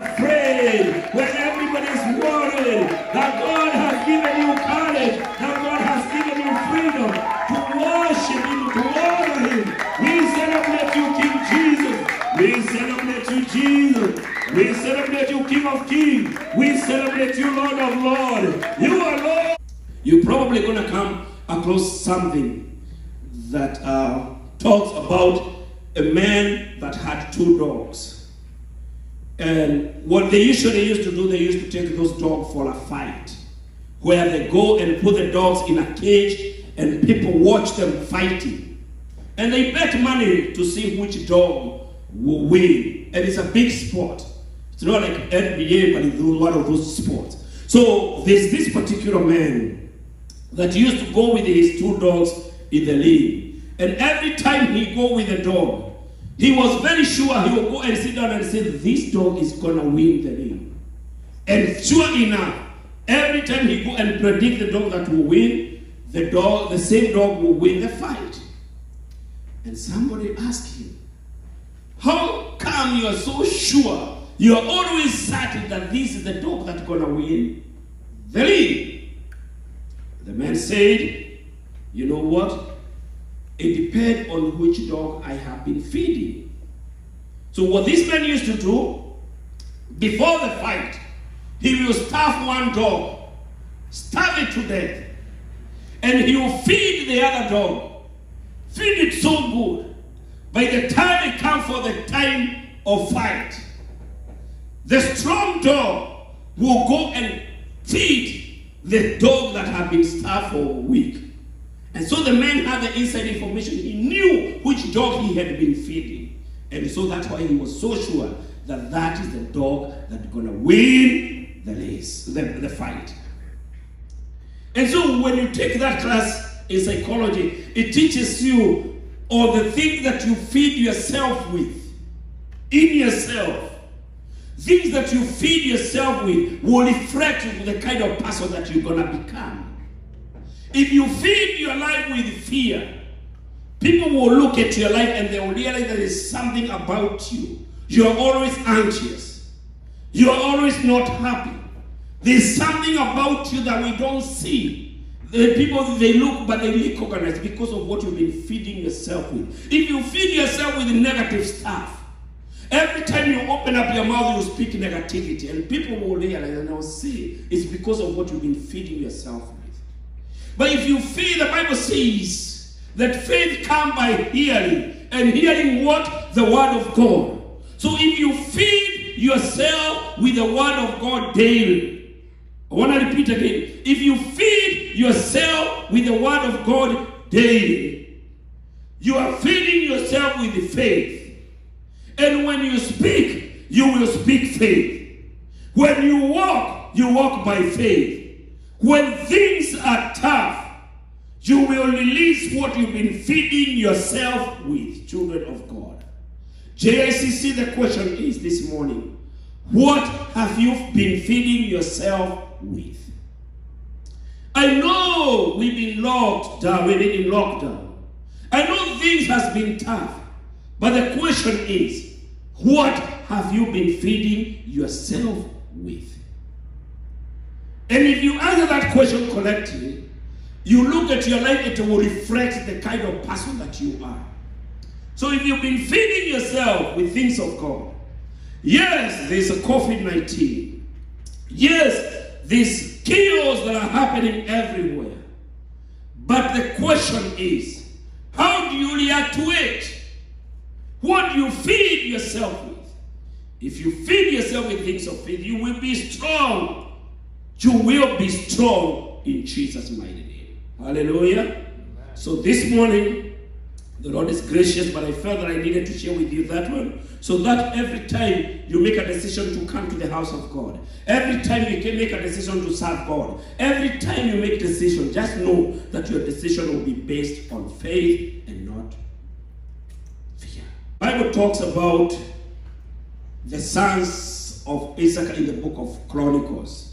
afraid, when everybody is worried, that God has given you courage, that God has given you freedom to worship Him, to honor Him. We celebrate you, King Jesus. We celebrate you, Jesus. We celebrate you, King of Kings. We celebrate you, Lord of Lords. You are Lord. You're probably going to come across something that talks about a man that had 2 dogs. And what they usually used to do, they used to take those dogs for a fight, where they go and put the dogs in a cage and people watch them fighting. And they bet money to see which dog will win. And it's a big sport. It's not like NBA, but it's one of those sports. So there's this particular man that used to go with his 2 dogs in the league. And every time he go with a dog, he was very sure he would go and sit down and say, this dog is going to win the league. And sure enough, every time he go and predict the dog that will win, the same dog will win the fight. And somebody asked him, how come you are so sure? You are always certain that this is the dog that's going to win the league. The man said, you know what? It depends on which dog I have been feeding. So what this man used to do, before the fight, he will starve one dog, starve it to death, and he will feed the other dog, feed it so good. By the time it comes for the time of fight, the strong dog will go and feed the dog that had been starved for a week. And so the man had the inside information. He knew which dog he had been feeding. And so that's why he was so sure that that is the dog that's going to win the race, the fight. And so when you take that class in psychology, it teaches you all the things that you feed yourself with, in yourself. Things that you feed yourself with will reflect the kind of person that you're going to become. If you feed your life with fear, people will look at your life and they will realize there is something about you. You are always anxious. You are always not happy. There's something about you that we don't see. The people, they look, but they recognize because of what you've been feeding yourself with. If you feed yourself with negative stuff, every time you open up your mouth, you speak negativity. And people will realize and they'll see it's because of what you've been feeding yourself with. But if you feed, the Bible says that faith comes by hearing. And hearing what? The word of God. So if you feed yourself with the word of God daily, I want to repeat again. If you feed yourself with the word of God daily, you are feeding yourself with the faith. And when you speak, you will speak faith. When you walk by faith. When things are tough, you will release what you've been feeding yourself with, children of God. JICC, the question is this morning, what have you been feeding yourself with? I know we've been locked down, we've been in lockdown. I know things has been tough, but the question is, what have you been feeding yourself with? And if you answer that question correctly, you look at your life, it will reflect the kind of person that you are. So if you've been feeding yourself with things of God, yes, there's a COVID-19. Yes, there's chaos that are happening everywhere. But the question is, how do you react to it? What do you feed yourself with? If you feed yourself with things of faith, you will be strong. You will be strong in Jesus' mighty name. Hallelujah. Amen. So this morning, the Lord is gracious, but I felt that I needed to share with you that one, so that every time you make a decision to come to the house of God, every time you can make a decision to serve God, every time you make a decision, just know that your decision will be based on faith and not fear. The Bible talks about the sons of Issachar in the book of Chronicles.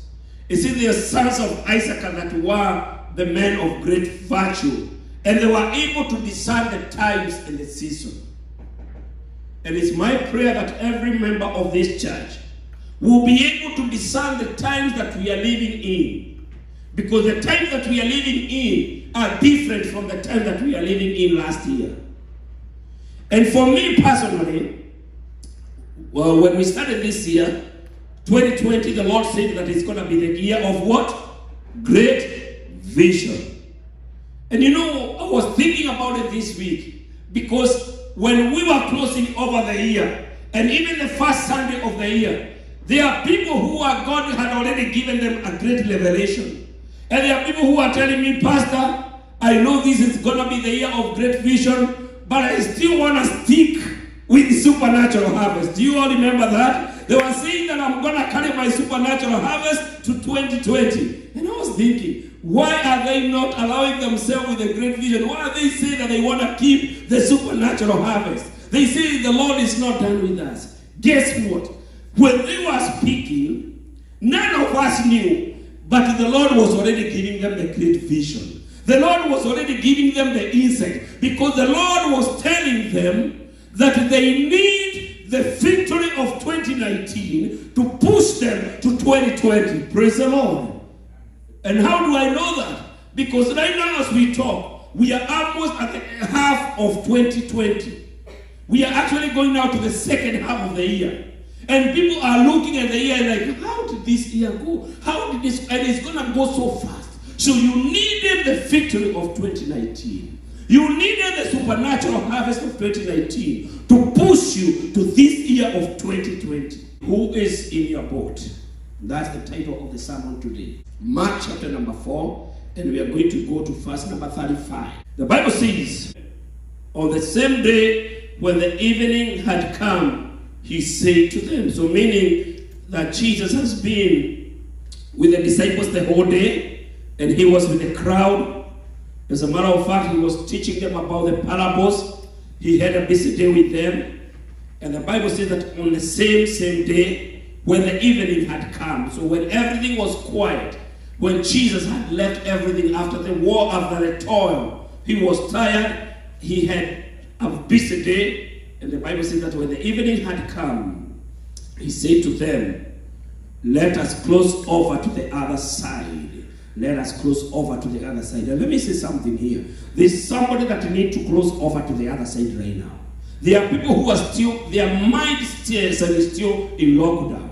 You see, they are sons of Issachar that were the men of great virtue. And they were able to discern the times and the season. And it's my prayer that every member of this church we'll be able to discern the times that we are living in. Because the times that we are living in are different from the time that we are living in last year. And for me personally, well, when we started this year, 2020, the Lord said that it's going to be the year of what? Great vision. And you know, I was thinking about it this week, because when we were closing over the year, and even the first Sunday of the year, there are people who are, God had already given them a great revelation. And there are people who are telling me, Pastor, I know this is going to be the year of great vision, but I still want to stick with the supernatural harvest. Do you all remember that? They were saying that I'm going to carry my supernatural harvest to 2020. And I was thinking, why are they not allowing themselves with a great vision? Why are they saying that they want to keep the supernatural harvest? They say the Lord is not done with us. Guess what? When they were speaking, none of us knew, but the Lord was already giving them the great vision. The Lord was already giving them the insight, because the Lord was telling them that they need the victory of 2019 to push them to 2020. Praise the Lord. And how do I know that? Because right now as we talk, we are almost at the half of 2020. We are actually going now to the second half of the year. And people are looking at the year like, how did this year go? How did this? And it's going to go so fast. So you needed the victory of 2019. You needed the supernatural harvest of 2019 to push you to this year of 2020. Who is in your boat? That's the title of the sermon today. Mark chapter number 4, and we are going to go to verse number 35. The Bible says, on the same day when the evening had come, he said to them. So meaning that Jesus has been with the disciples the whole day, and he was with the crowd. As a matter of fact, he was teaching them about the parables. He had a busy day with them. And the Bible says that on the same day, when the evening had come, so when everything was quiet, when Jesus had left everything after the war, after the toil, he was tired, he had a busy day, and the Bible says that when the evening had come, he said to them, let us cross over to the other side. Let us cross over to the other side. And let me say something here. There's somebody that needs to cross over to the other side right now. There are people who are still, their mind stays and is still in lockdown.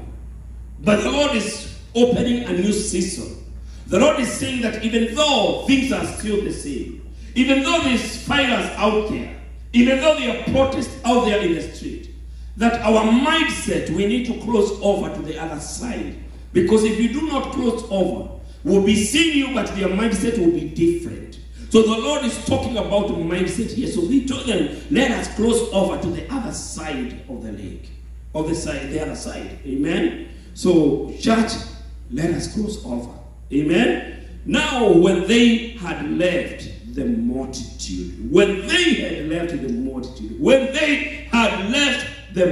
But the Lord is opening a new season. The Lord is saying that even though things are still the same, even though there's fires out there, even though there are protests out there in the street, that our mindset, we need to cross over to the other side. Because if you do not cross over, we'll be seeing you, but their mindset will be different. So the Lord is talking about the mindset here. So he told them, let us cross over to the other side of the lake. Of the other side. Amen. So, church, let us cross over. Amen. Now, when they had left the multitude, when they had left the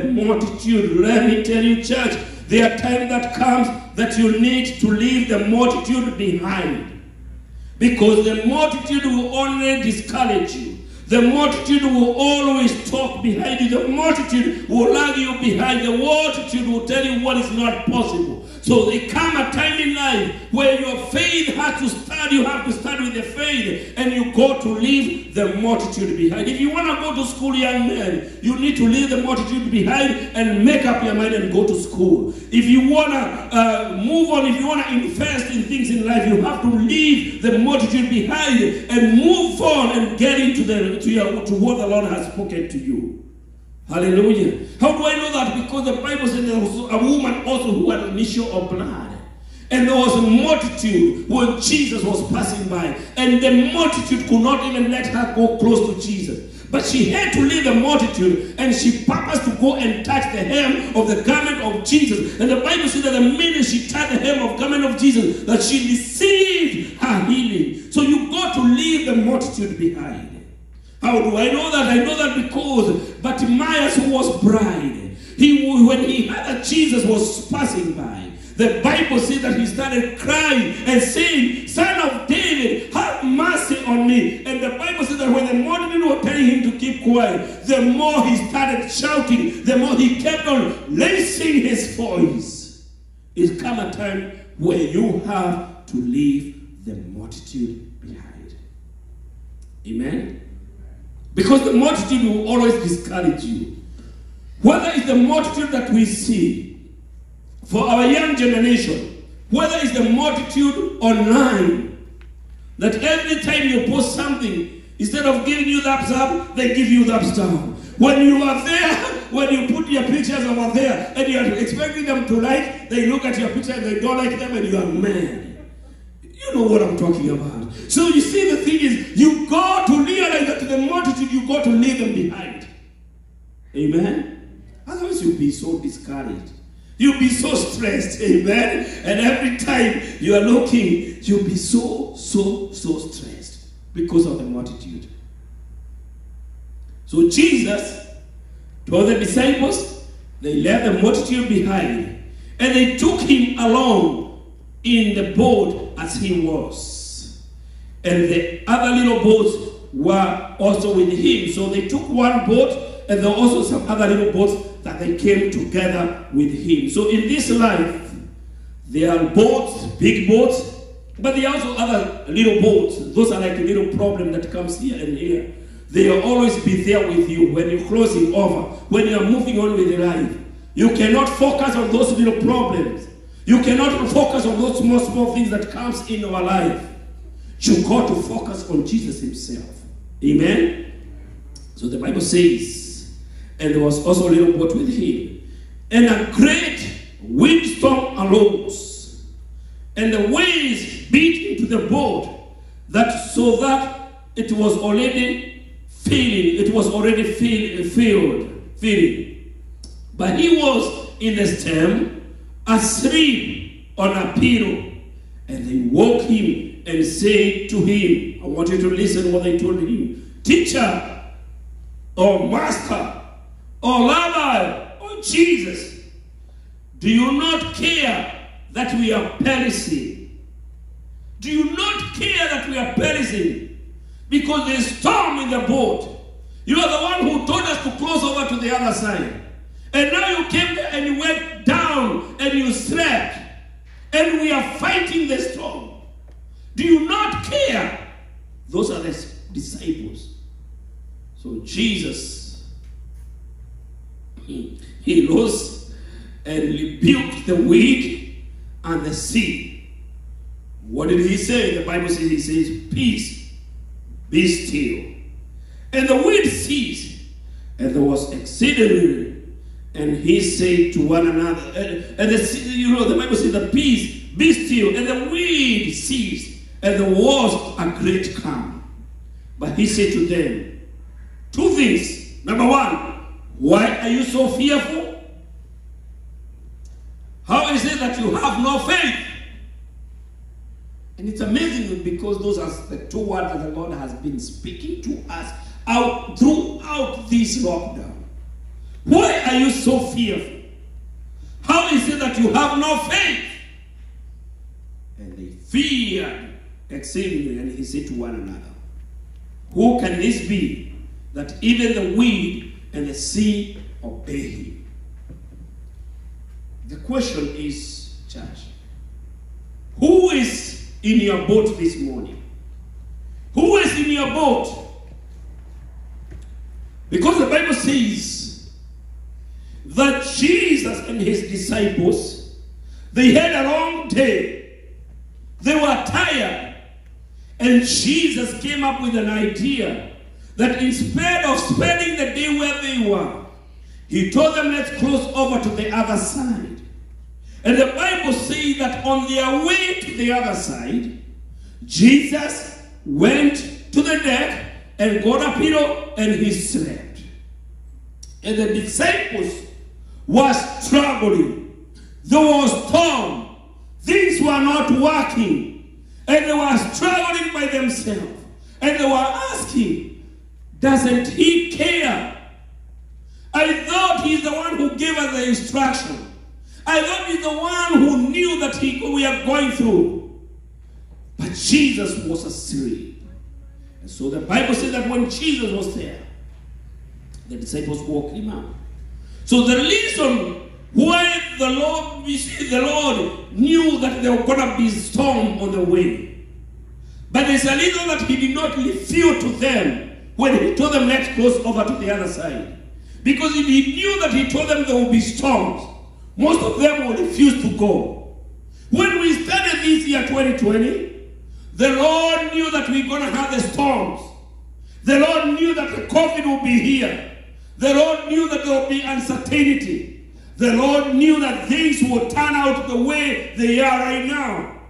multitude, let me tell you, church, there are times that comes that you need to leave the multitude behind. Because the multitude will only discourage you. The multitude will always talk behind you. The multitude will lag you behind. The multitude will tell you what is not possible. So there come a time in life where your faith has to start. You have to start with the faith, and you go to leave the multitude behind. If you want to go to school, young man, you need to leave the multitude behind and make up your mind and go to school. If you want to move on, if you want to invest in things in life, you have to leave the multitude behind and move on and get into to what the Lord has spoken to you. Hallelujah. How do I know that? Because the Bible said there was a woman also who had an issue of blood. And there was a multitude when Jesus was passing by. And the multitude could not even let her go close to Jesus. But she had to leave the multitude, and she purposed to go and touch the hem of the garment of Jesus. And the Bible says that the minute she touched the hem of the garment of Jesus, that she received her healing. So you got to leave the multitude behind. How do I know that? I know that because Bartimaeus, who was blind, when he heard that Jesus was passing by, the Bible says that he started crying and saying, Son of David, have mercy on me. And the Bible says that when the multitude were telling him to keep quiet, the more he started shouting, the more he kept on raising his voice. It's come a time where you have to leave the multitude behind. Amen? Because the multitude will always discourage you. Whether it's the multitude that we see for our young generation, whether it's the multitude online, that every time you post something, instead of giving you thumbs up, they give you thumbs down. When you are there, when you put your pictures over there, and you are expecting them to like, they look at your picture and they don't like them, and you are mad. You know what I'm talking about. So you see, the thing is, you got to realize that the multitude, you got to leave them behind. Amen? Otherwise you'll be so discouraged. You'll be so stressed. Amen? And every time you are looking, you'll be so stressed because of the multitude. So Jesus told the disciples, they left the multitude behind, and they took him along in the boat as he was. And the other little boats were also with him. So they took one boat, and there were also some other little boats that they came together with him. So in this life, there are boats, big boats, but there are also other little boats. Those are like a little problem that comes here and here. They will always be there with you when you're crossing over, when you're moving on with life. You cannot focus on those little problems. You cannot focus on those small things that comes in our life. You got to focus on Jesus himself. Amen? So the Bible says, and there was also a little boat with him, and a great windstorm arose, and the waves beat into the boat, so that it was already filling. But he was in the stem, asleep on a pillow. And they woke him and said to him, I want you to listen what they told him. Teacher, or master, or rabbi, or Jesus, do you not care that we are perishing? Do you not care that we are perishing? Because there's a storm in the boat. You are the one who told us to cross over to the other side. And now you came there and you went down and you slept. And we are fighting the storm. Do you not care? Those are the disciples. So Jesus, he rose and rebuked the wind and the sea. What did he say? The Bible says, he says, peace, be still. And the wind ceased, and there was exceedingly. And he said to one another, and the Bible says, the peace, be still, and the wind ceased, and there was a great calm. But he said to them, two things. Number one, why are you so fearful? How is it that you have no faith? And it's amazing because those are the two words that the Lord has been speaking to us out throughout this lockdown. Why are you so fearful? How is it that you have no faith? And they feared exceedingly, and he said to one another, who can this be, that even the wind and the sea obey him? The question is, church, who is in your boat this morning? Who is in your boat? Because the Bible says that Jesus and his disciples, they had a long day. They were tired. And Jesus came up with an idea that instead of spending the day where they were, he told them, let's cross over to the other side. And the Bible says that on their way to the other side, Jesus went to the deck and got a pillow and he slept. And the disciples were struggling. There was storm. Things were not working. And they were struggling by themselves. And they were asking, doesn't he care? I thought he's the one who gave us the instruction. I thought he's the one who knew that we are going through. But Jesus was asleep. And so the Bible says that when Jesus was there, the disciples woke him up. So the reason Why the Lord, we see the Lord knew that there were going to be storm on the way. But there's a little that he did not reveal to them when he told them, let's cross over to the other side. Because if he knew that he told them there will be storms, most of them will refuse to go. When we started this year 2020, the Lord knew that we're going to have the storms. The Lord knew that the COVID will be here. The Lord knew that there will be uncertainty. The Lord knew that things will turn out the way they are right now.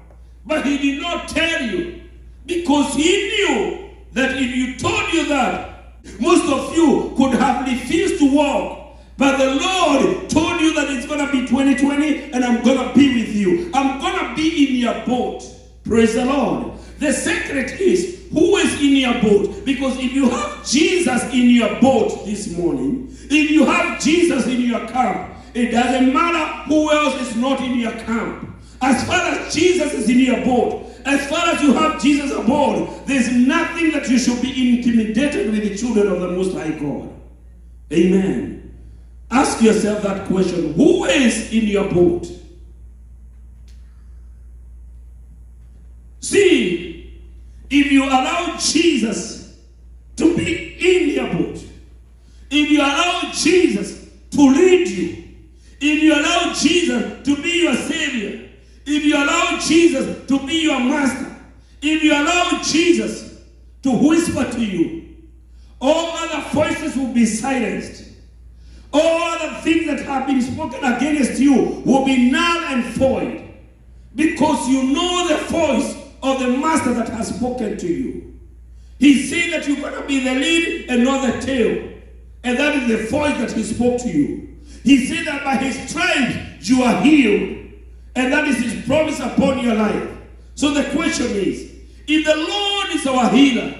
But he did not tell you, because he knew that if he told you that, most of you could have refused to walk. But the Lord told you that it's going to be 2020 and I'm going to be with you. I'm going to be in your boat. Praise the Lord. The secret is, who is in your boat? Because if you have Jesus in your boat this morning, if you have Jesus in your camp, it doesn't matter who else is not in your camp. As far as Jesus is in your boat, as far as you have Jesus aboard, there's nothing that you should be intimidated with the children of the Most High God. Amen. Ask yourself that question. Who is in your boat? See, if you allow Jesus to be in your boat, if you allow Jesus to lead you, if you allow Jesus to be your Savior, if you allow Jesus to be your master, if you allow Jesus to whisper to you, all other voices will be silenced. All other things that have been spoken against you will be null and void, because you know the voice of the master that has spoken to you. He said that you're going to be the lead and not the tail. And that is the voice that he spoke to you. He said that by his stripes you are healed. And that is his promise upon your life. So the question is, if the Lord is our healer,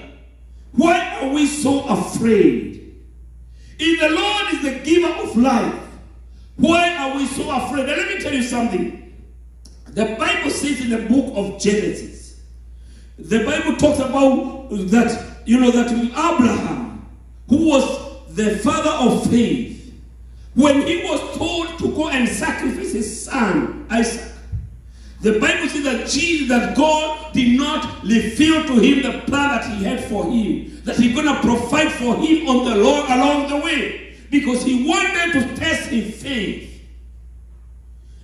why are we so afraid? If the Lord is the giver of life, why are we so afraid? Now let me tell you something. The Bible says in the book of Genesis, the Bible talks about that, that Abraham, who was the father of faith, when he was told to go and sacrifice his son, Isaac, the Bible says that God did not reveal to him the plan that he had for him, that he's going to provide for him on the Lord along the way, because he wanted to test his faith.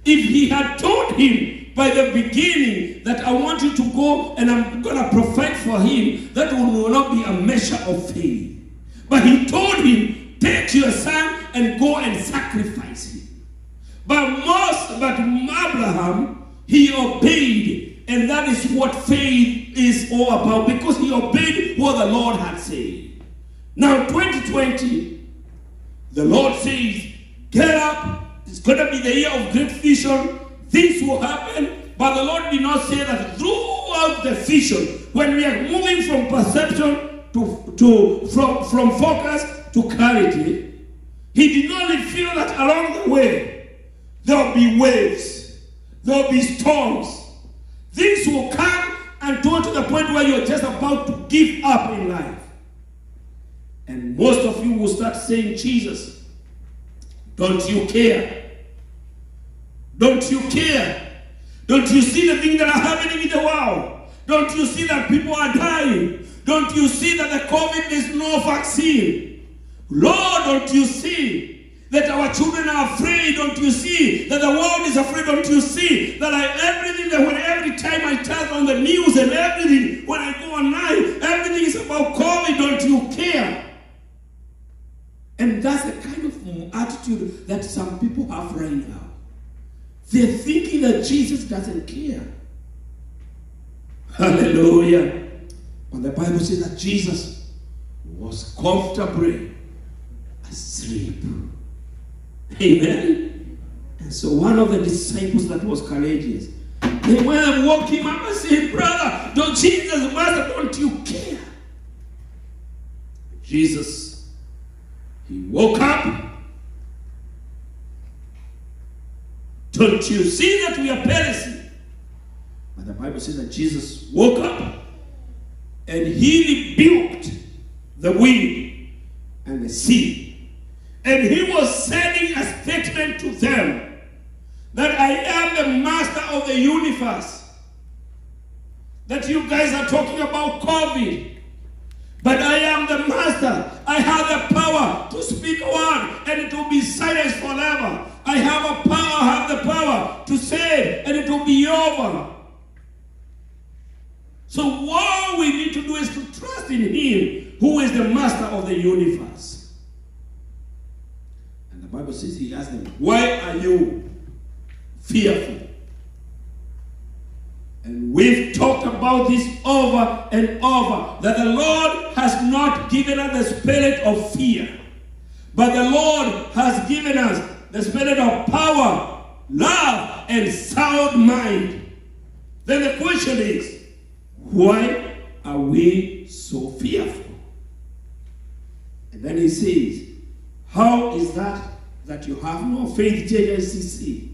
If he had told him by the beginning that I want you to go and I'm going to provide for him, that will not be a measure of faith. But he told him, take your son and go and sacrifice him. But Abraham, he obeyed, and that is what faith is all about, because he obeyed what the Lord had said. Now 2020, the Lord says, get up, it's going to be the year of great vision, things will happen, but the Lord did not say that throughout the vision, when we are moving from perception from focus to clarity, he did not reveal that along the way there will be waves, there will be storms, things will come until to the point where you're just about to give up in life. And most of you will start saying, Jesus, don't you care? Don't you care? Don't you see the things that are happening in the world? Don't you see that people are dying? Don't you see that the COVID is no vaccine? Lord, don't you see that our children are afraid? Don't you see that the world is afraid? Don't you see that every time I turn on the news and everything, when I go online, everything is about COVID? Don't you care? And that's the kind of attitude that some people have right now. They're thinking that Jesus doesn't care. Hallelujah. But the Bible says that Jesus was comfortably asleep. Amen. And so one of the disciples that was courageous, they went and woke him up and said, brother, don't Jesus, master, don't you care? Jesus, he woke up. Don't you see that we are perishing? But the Bible says that Jesus woke up and he rebuked the wind and the sea. And he was sending a statement to them that I am the master of the universe. That you guys are talking about COVID. But I am the master. I have the power to speak a word and it will be silence forever. I have the power to say it and it will be over. So what we need to do is to trust in him who is the master of the universe. And the Bible says, he asked them, why are you fearful? And we've talked about this over and over, that the Lord has not given us the spirit of fear, but the Lord has given us the spirit of power, love, and sound mind. Then the question is, why are we so fearful? And then he says, how is that you have no faith, JICC?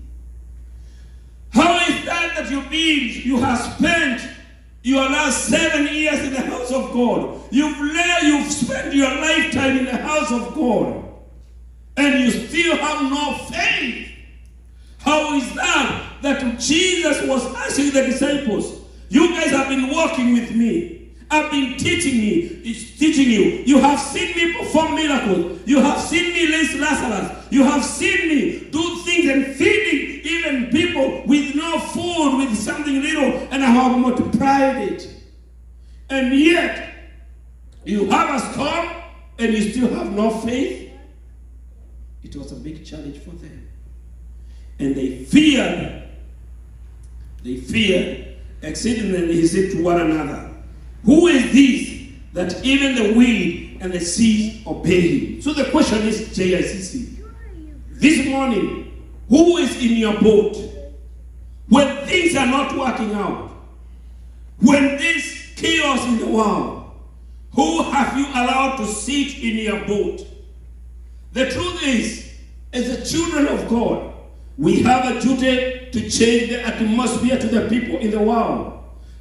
How is that you have spent your last 7 years in the house of God? You've spent your lifetime in the house of God, and you still have no faith? How is that Jesus was asking the disciples, you guys have been walking with me. I've been teaching you. You have seen me perform miracles. You have seen me raise Lazarus. You have seen me do things and feeding even people with no food, with something little, and I have multiplied it. And yet, you have us come and you still have no faith. It was a big challenge for them. And they feared. Exceedingly, he said to one another, who is this that even the wind and the sea obey him? So the question is, JICC, this morning, who is in your boat? When things are not working out, when there's chaos in the world, who have you allowed to sit in your boat? The truth is, as the children of God, we have a duty to change the atmosphere to the people in the world.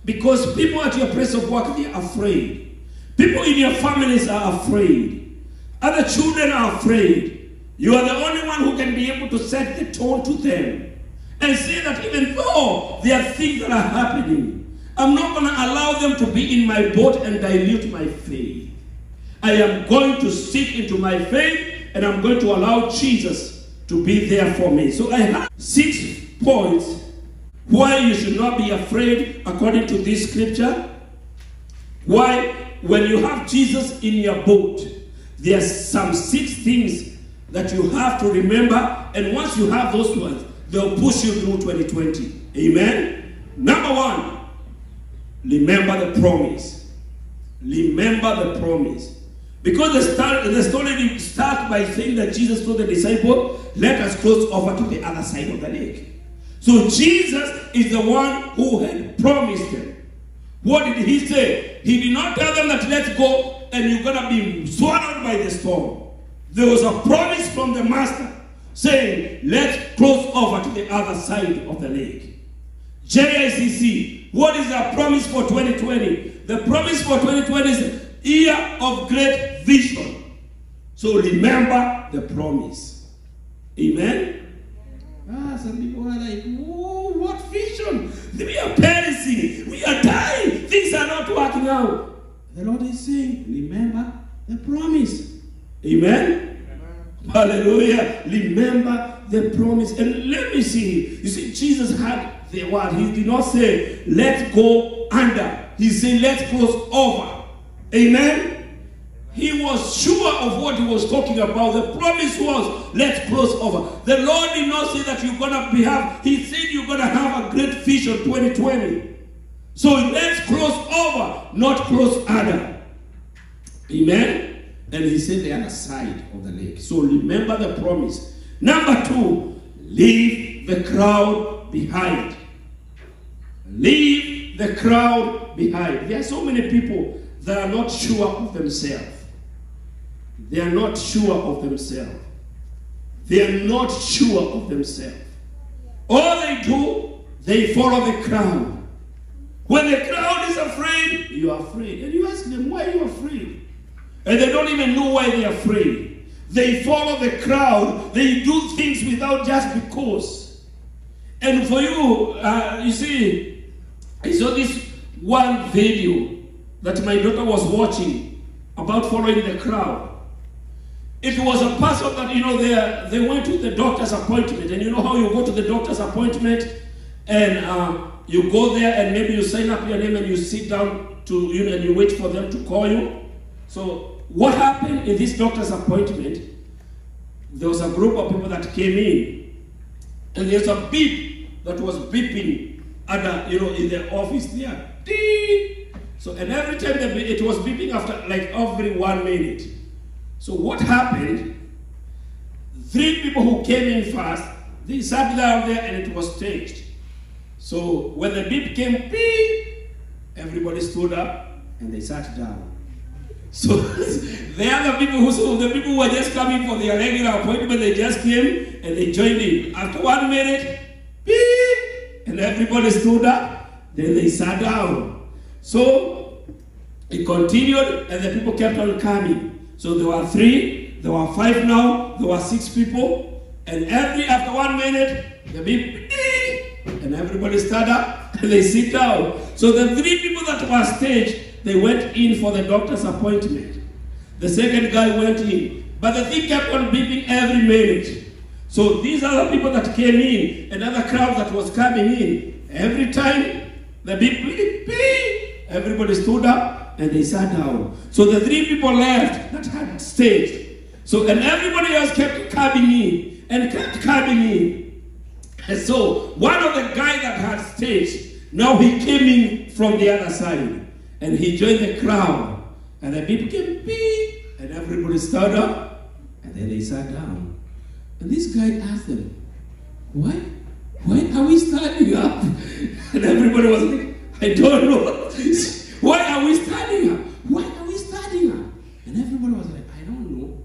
Because people at your place of work, they are afraid. People in your families are afraid. Other children are afraid. You are the only one who can be able to set the tone to them and say that even though there are things that are happening, I'm not going to allow them to be in my boat and dilute my faith. I am going to seek into my faith and I'm going to allow Jesus to be there for me. So I have 6 points why you should not be afraid according to this scripture. Why, when you have Jesus in your boat, there's some 6 things that you have to remember, and once you have those ones, they'll push you through 2020. Amen? Number 1, remember the promise. Remember the promise. Because the story starts by saying that Jesus told the disciple, let us cross over to the other side of the lake. So Jesus is the one who had promised them. What did he say? He did not tell them that let's go and you're going to be swallowed by the storm. There was a promise from the master saying, let's cross over to the other side of the lake. JICC, what is the promise for 2020? The promise for 2020 is year of great vision. So remember the promise. Amen? Some people are like, oh, what vision? We are perishing. We are dying. Things are not working out. The Lord is saying, remember the promise. Amen? Amen. Hallelujah. Remember the promise. And let me see. You see, Jesus had the word. He did not say, let's go under. He said, let's cross over. Amen? He was sure of what he was talking about. The promise was, let's cross over. The Lord did not say that you're going to have, he said you're going to have a great vision 2020. So let's cross over, not cross under. Amen? And he said the other side of the lake. So remember the promise. Number 2, leave the crowd behind. Leave the crowd behind. There are so many people that are not sure of themselves. They are not sure of themselves. They are not sure of themselves. All they do, they follow the crowd. When the crowd is afraid, you are afraid. And you ask them, why are you afraid? And they don't even know why they are afraid. They follow the crowd. They do things without just because. And for you, you see, I saw this one video that my daughter was watching about following the crowd. It was a person that, you know, they went to the doctor's appointment. And you know how you go to the doctor's appointment and you go there and maybe you sign up your name and you sit down to, you know, and you wait for them to call you. So what happened in this doctor's appointment, there was a group of people that came in, and there's a beep that was beeping at the, you know, in the office there. Ding! So, and every time it was beeping after, like, every 1 minute. So what happened, 3 people who came in first, they sat down there and it was staged. So when the beep came, beep, everybody stood up and they sat down. So the other people the people who were just coming for their regular appointment, they just came and they joined in. After 1 minute, beep, and everybody stood up, then they sat down. So it continued and the people kept on coming. So there were 3, there were 5 now, there were 6 people, and after 1 minute, the beep, beep, and everybody stood up and they sit down. So the 3 people that were staged, they went in for the doctor's appointment. The second guy went in. But the thing kept on beeping every minute. So these other people that came in, another crowd that was coming in, every time the beep, beep, beep, everybody stood up and they sat down. So the 3 people left that had staged. So, and everybody else kept coming in and kept coming in. And so one of the guys that had staged, now he came in from the other side. And he joined the crowd. And the people came, beep, and everybody stood up. And then they sat down. And this guy asked them, why are we standing up? And everybody was like, I don't know. Why are we standing up? Why are we standing up? And everybody was like, I don't know.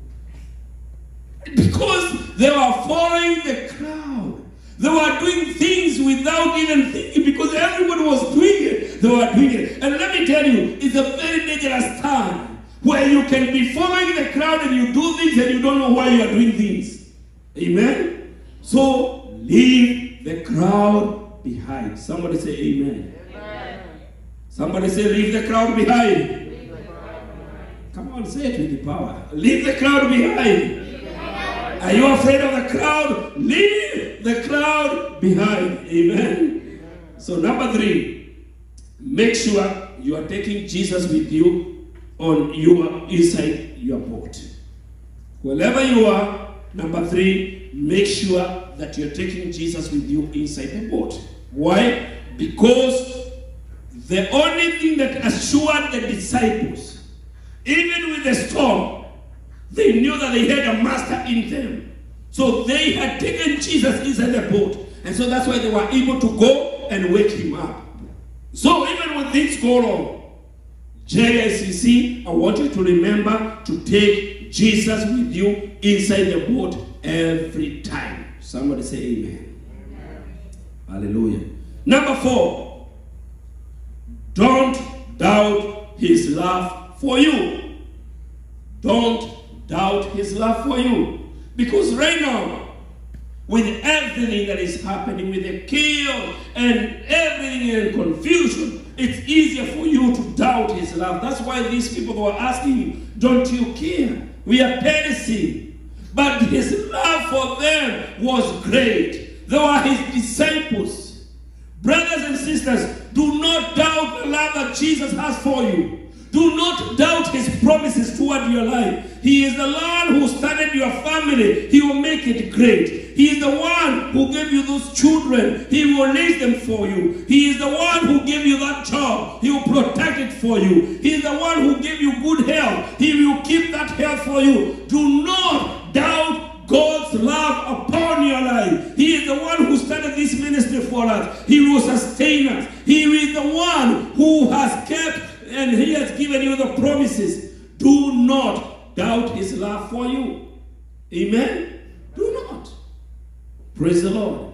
Because they were following the crowd. They were doing things without even thinking, because everybody was doing it. They were doing it. And let me tell you, it's a very dangerous time where you can be following the crowd and you do things and you don't know why you are doing things. Amen? So, leave the crowd behind. Somebody say amen. Amen. Somebody say, leave the crowd behind. Leave the crowd behind. Come on, say it with the power. Leave the crowd behind. Are you afraid of the crowd? Leave the crowd behind. Amen. So number 3, make sure you are taking Jesus with you inside your boat. Wherever you are, number 3, make sure that you're taking Jesus with you inside the boat. Why? Because the only thing that assured the disciples, even with the storm, they knew that they had a master in them. So they had taken Jesus inside the boat. And so that's why they were able to go and wake him up. So even when things go wrong, JICC, I want you to remember to take Jesus with you inside the boat every time. Somebody say amen. Amen. Hallelujah. Number 4, don't doubt his love for you. Don't doubt his love for you. Because right now, with everything that is happening, with the chaos and everything in confusion, it's easier for you to doubt his love. That's why these people were asking you, don't you care? We are perishing. But his love for them was great. They were his disciples. Brothers and sisters, do not doubt the love that Jesus has for you. Do not doubt his promises toward your life. He is the Lord who started your family. He will make it great. He is the one who gave you those children. He will raise them for you. He is the one who gave you that job. He will protect it for you. He is the one who gave you good health. He will keep that health for you. Do not doubt God's love upon your life. He is the one who started this ministry for us. He will sustain us. He is the one who has kept and he has given you the promises. Do not doubt his love for you. Amen? Do not. Praise the Lord.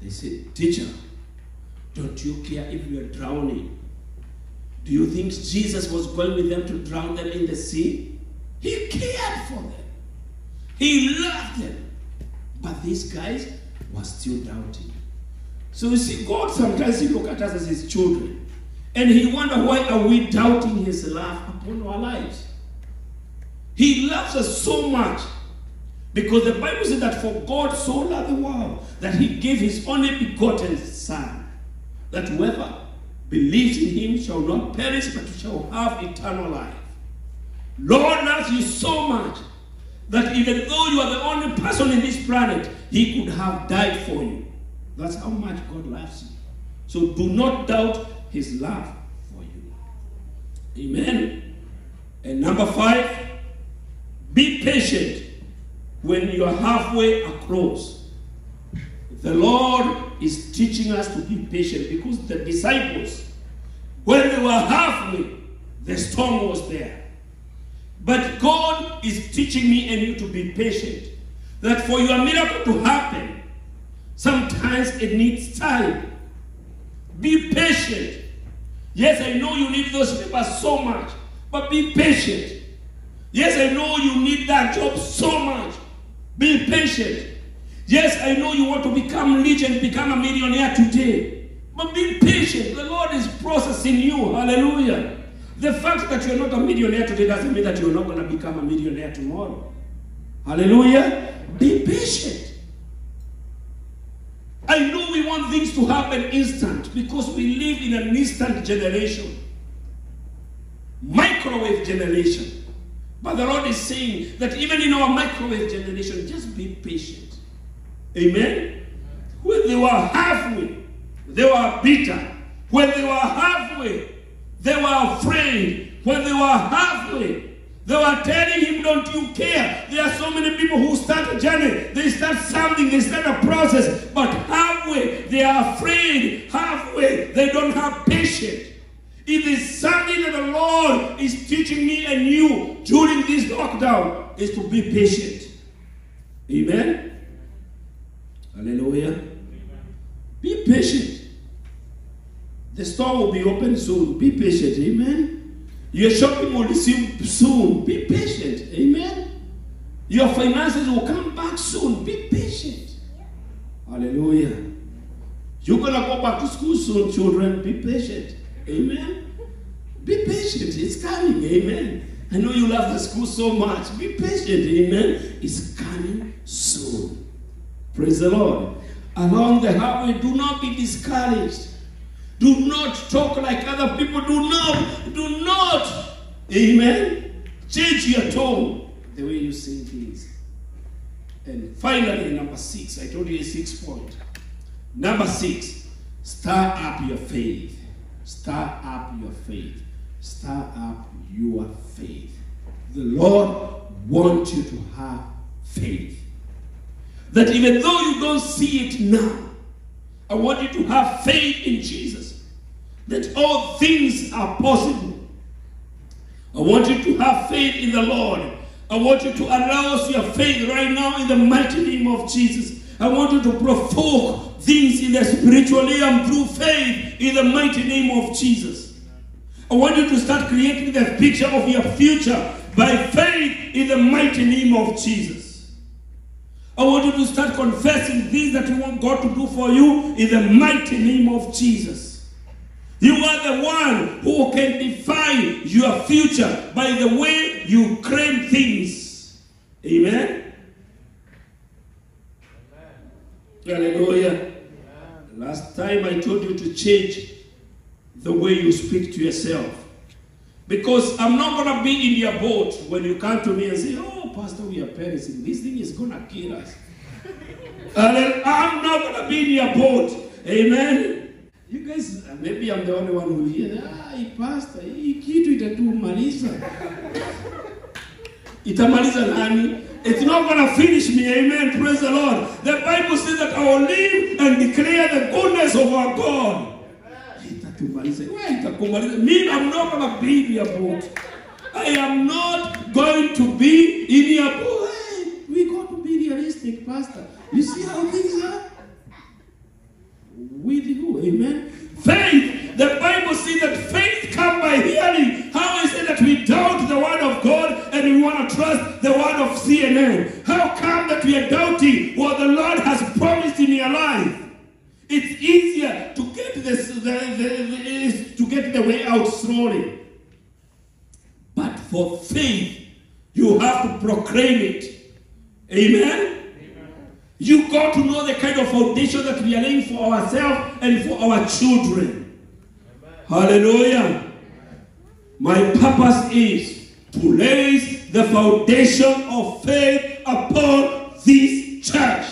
They said, teacher, don't you care if you are drowning? Do you think Jesus was going with them to drown them in the sea? He cared for them. He loved them. But these guys, was still doubting. So you see, God sometimes he looks at us as his children, and he wonders why are we doubting his love upon our lives. He loves us so much, because the Bible says that for God so loved the world that he gave his only begotten Son, that whoever believes in him shall not perish but shall have eternal life. Lord loves you so much that even though you are the only person in this planet, he could have died for you. That's how much God loves you. So do not doubt his love for you. Amen. And number 5, be patient when you are halfway across. The Lord is teaching us to be patient, because the disciples, when they were halfway, the storm was there. But God is teaching me and you to be patient. That for your miracle to happen, sometimes it needs time. Be patient. Yes, I know you need those papers so much, but be patient. Yes, I know you need that job so much. Be patient. Yes, I know you want to become rich and become a millionaire today, but be patient. The Lord is processing you. Hallelujah. The fact that you're not a millionaire today doesn't mean that you're not going to become a millionaire tomorrow. Hallelujah. Be patient. I know we want things to happen instant, because we live in an instant generation. Microwave generation. But the Lord is saying that even in our microwave generation, just be patient. Amen? When they were halfway, they were bitter. When they were halfway, they were afraid. When they were halfway, they were telling him, don't you care? There are so many people who start a journey. They start something, they start a process. But halfway, they are afraid. Halfway, they don't have patience. It is something that the Lord is teaching me and you during this lockdown, is to be patient. Amen? Hallelujah. Amen. Be patient. The store will be open soon. Be patient. Amen. Your shopping will resume soon. Be patient. Amen. Your finances will come back soon. Be patient. Hallelujah. You're going to go back to school soon, children. Be patient. Amen. Be patient. It's coming. Amen. I know you love the school so much. Be patient. Amen. It's coming soon. Praise the Lord. Along the highway, do not be discouraged. Do not talk like other people. Do not. Amen. Change your tone, the way you say things. And finally, number 6. I told you a 6 point. Number 6. Stir up your faith. Stir up your faith. Stir up your faith. The Lord wants you to have faith. That even though you don't see it now, I want you to have faith in Jesus. That all things are possible. I want you to have faith in the Lord. I want you to arouse your faith right now in the mighty name of Jesus. I want you to provoke things in the spiritual realm through faith in the mighty name of Jesus. I want you to start creating the picture of your future by faith in the mighty name of Jesus. I want you to start confessing things that you want God to do for you in the mighty name of Jesus. You are the one who can define your future by the way you claim things. Amen? Hallelujah. Amen. Last time I told you to change the way you speak to yourself. Because I'm not going to be in your boat when you come to me and say, oh, Pastor, we are perishing. This thing is going to kill us. I'm not going to be in your boat. Amen. You guys, maybe I'm the only one who hear, Pastor, kitu itatumaliza. Itamaliza nani? It's not going to finish me. Amen. Praise the Lord. The Bible says that I will live and declare the goodness of our God. Me, I'm not going to be in your boat. I am not going to be in your boat. Hey, we got to be realistic, Pastor. You see how things are? With you, amen. Faith. The Bible says that faith comes by hearing. How is it that we doubt the word of God and we want to trust the word of CNN? How come that we are doubting what the Lord has promised in easier to get to get the way out slowly. But for faith, you have to proclaim it. Amen? You got to know the kind of foundation that we are laying for ourselves and for our children. Hallelujah. My purpose is to lay the foundation of faith upon this church.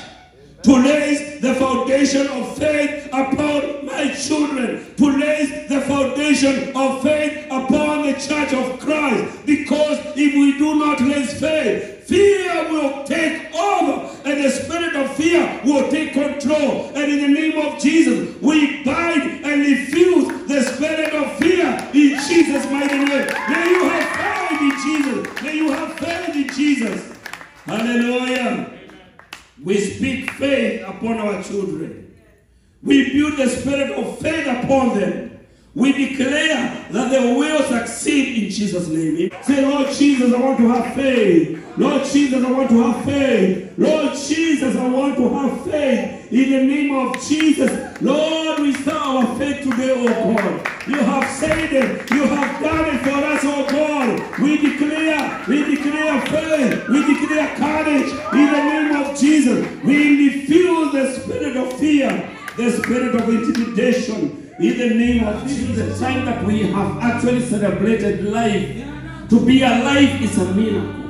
To lay the foundation of faith upon my children. To lay the foundation of faith upon the church of Christ. Because if we do not lay faith, fear will take over, and the spirit of fear will take control. And in the name of Jesus, we bind and refuse the spirit of fear in Jesus' mighty name. May you have faith in Jesus. May you have faith in Jesus. Hallelujah. We speak faith upon our children. We build the spirit of faith upon them. We declare that they will succeed in Jesus' name. Say, Lord Jesus, I want to have faith. Lord Jesus, I want to have faith. Lord Jesus, I want to have faith. In the name of Jesus, Lord, restore our faith today, oh God. You have said it. You have done it for us, oh God. We declare faith. We declare courage. In the name of Jesus, we refuse the spirit of fear, the spirit of intimidation. In the name of Jesus, the time that we have actually celebrated life. To be alive is a miracle.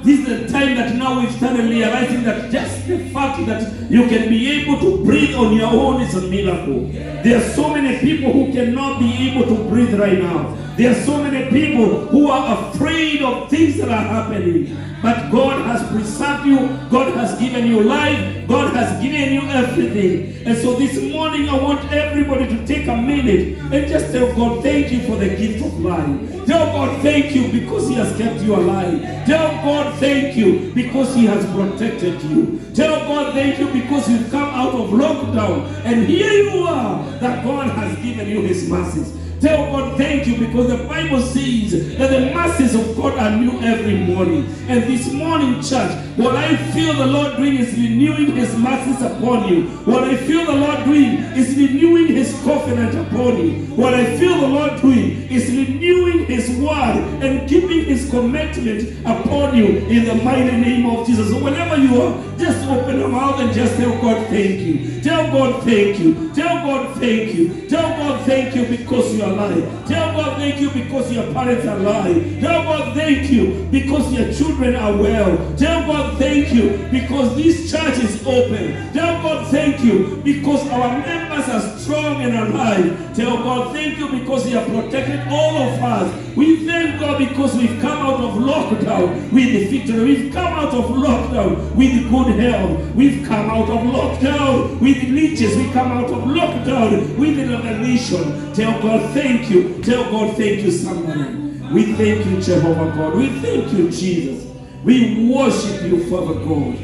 This is the time that now we've started realizing that just the fact that you can be able to breathe on your own is a miracle. There are so many people who cannot be able to breathe right now. There are so many people who are afraid of things that are happening. But God has preserved you. God has given you life. God has given you everything. And so this morning I want everybody to take a minute and just tell God, thank you for the gift of life. Tell God, thank you because He has kept you alive. Tell God, thank you because He has protected you. Tell God, thank you because you've come out of lockdown. And here you are, that God has given you His mercies. Tell God thank you because the Bible says that the mercies of God are new every morning. And this morning, church, what I feel the Lord doing is renewing His mercies upon you. What I feel the Lord doing is renewing His covenant upon you. What I feel the Lord doing is renewing His word and keeping His commitment upon you in the mighty name of Jesus. So whenever you are, just open your mouth and just tell God thank you. Tell God thank you. Tell God thank you. Tell God thank you because you are alive. Tell God thank you because your parents are alive. Tell God thank you because your children are well. Tell God thank you because this church is open. Tell God thank you because our members are strong and alive. Tell God thank you because He has protected all of us. We thank God because we've come out of lockdown with the victory. We've come out of lockdown with good health. We've come out of lockdown with riches. We come out of lockdown with the revelation. Tell God thank you. Tell God thank you, somebody. We thank you, Jehovah God. We thank you, Jesus. We worship you, Father God.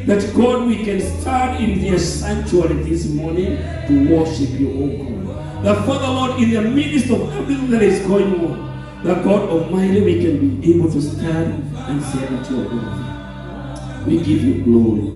That God, we can stand in their sanctuary this morning to worship you, oh God. That Father Lord, in the midst of everything that is going on, that God Almighty, we can be able to stand and say that you're God. We give you glory.